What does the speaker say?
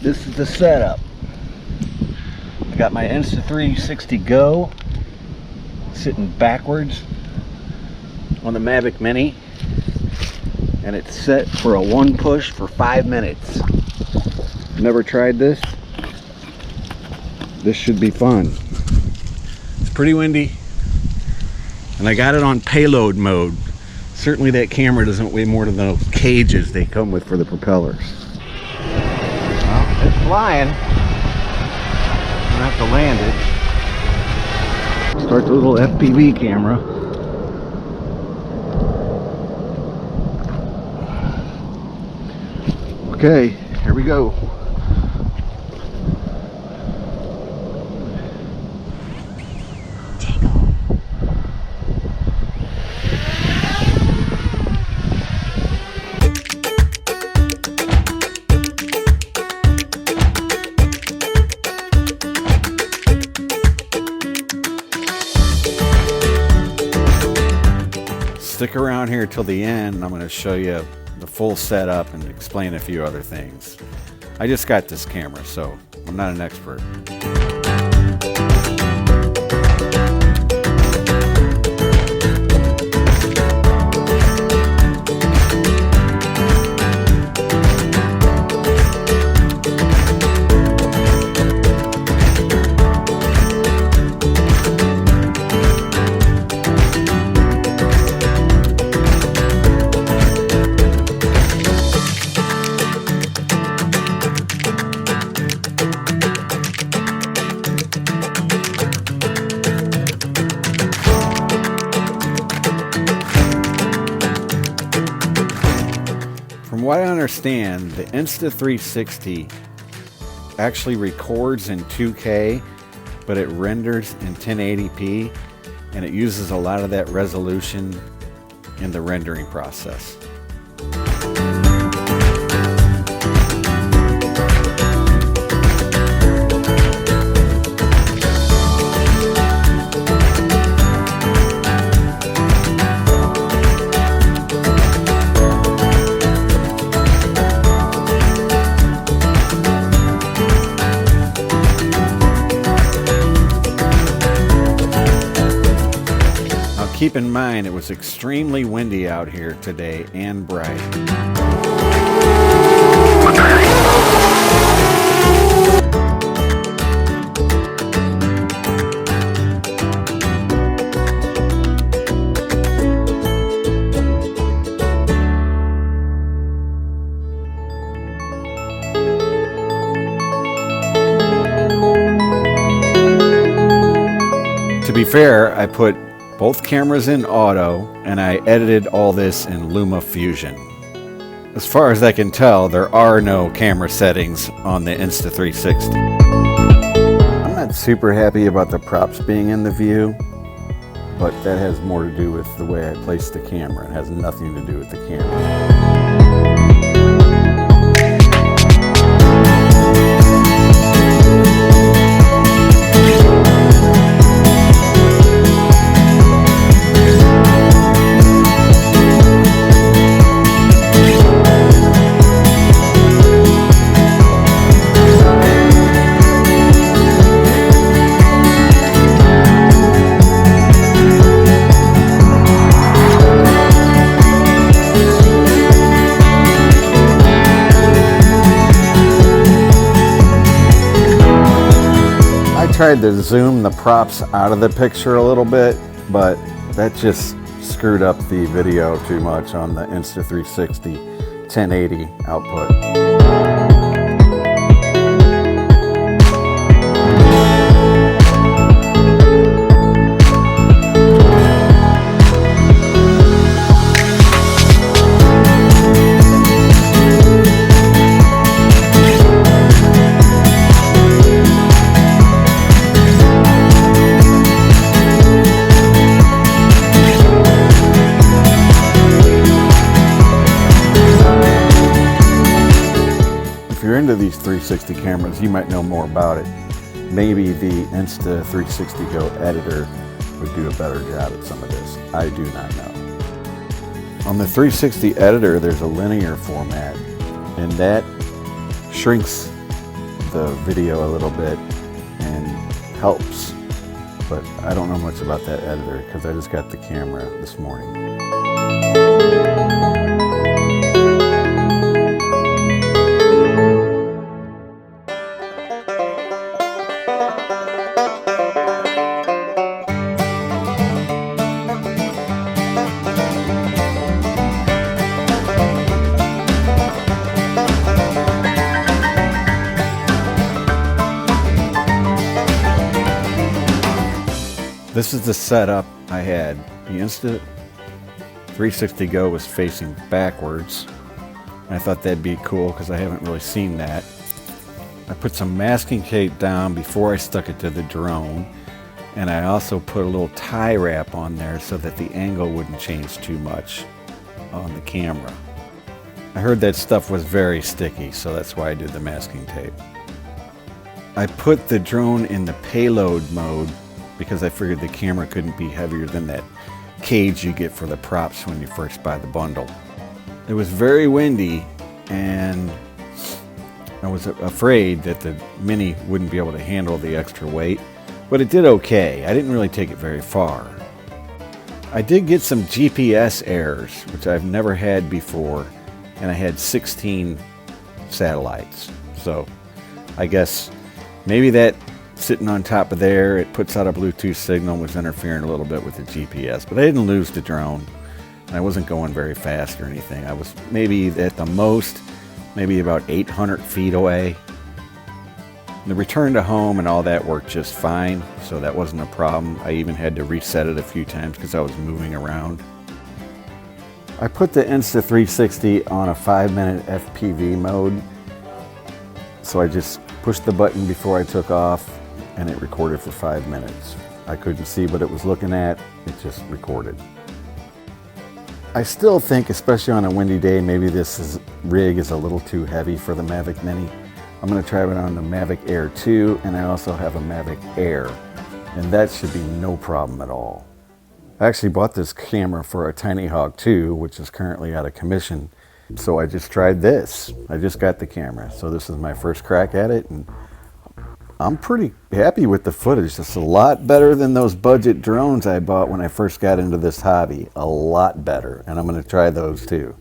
this is the setup. I got my Insta360 Go sitting backwards on the Mavic Mini, and it's set for a one push for 5 minutes. Never tried this. This should be fun. It's pretty windy, and I got it on payload mode. Certainly that camera doesn't weigh more than those cages they come with for the propellers. Well, it's flying. I'm gonna have to land it. Start the little FPV camera. Okay, here we go. Stick around here till the end. I'm going to show you the full setup and explain a few other things. I just got this camera, so I'm not an expert. From what I understand, the Insta360 actually records in 2K, but it renders in 1080p, and it uses a lot of that resolution in the rendering process. Keep in mind, it was extremely windy out here today and bright. To be fair, I put both cameras in auto, and I edited all this in LumaFusion. As far as I can tell, there are no camera settings on the Insta360. I'm not super happy about the props being in the view, but that has more to do with the way I placed the camera. It has nothing to do with the camera. I tried to zoom the props out of the picture a little bit, but that just screwed up the video too much on the Insta360 1080 output. If you're into these 360 cameras, you might know more about it. Maybe the Insta360 Go editor would do a better job at some of this. I do not know. On the 360 editor, there's a linear format, and that shrinks the video a little bit and helps, but I don't know much about that editor because I just got the camera this morning. This is the setup I had. The Insta360 Go was facing backwards. I thought that'd be cool because I haven't really seen that. I put some masking tape down before I stuck it to the drone, and I also put a little tie wrap on there so that the angle wouldn't change too much on the camera. I heard that stuff was very sticky, so that's why I did the masking tape. I put the drone in the payload mode because I figured the camera couldn't be heavier than that cage you get for the props when you first buy the bundle. It was very windy, and I was afraid that the Mini wouldn't be able to handle the extra weight, but it did okay. I didn't really take it very far. I did get some GPS errors, which I've never had before, and I had 16 satellites. So I guess maybe that sitting on top of there, it puts out a Bluetooth signal, was interfering a little bit with the GPS, but I didn't lose the drone. I wasn't going very fast or anything. I was maybe at the most, maybe about 800 feet away. The return to home and all that worked just fine, so that wasn't a problem. I even had to reset it a few times because I was moving around. I put the Insta360 on a 5-minute FPV mode, so I just pushed the button before I took off, and it recorded for 5 minutes. I couldn't see what it was looking at, it just recorded. I still think, especially on a windy day, maybe this rig is a little too heavy for the Mavic Mini. I'm going to try it on the Mavic Air 2, and I also have a Mavic Air, and that should be no problem at all. I actually bought this camera for a Tinyhawk 2, which is currently out of commission, so I just tried this. I just got the camera, so this is my first crack at it, and I'm pretty happy with the footage. It's a lot better than those budget drones I bought when I first got into this hobby. A lot better, and I'm going to try those too.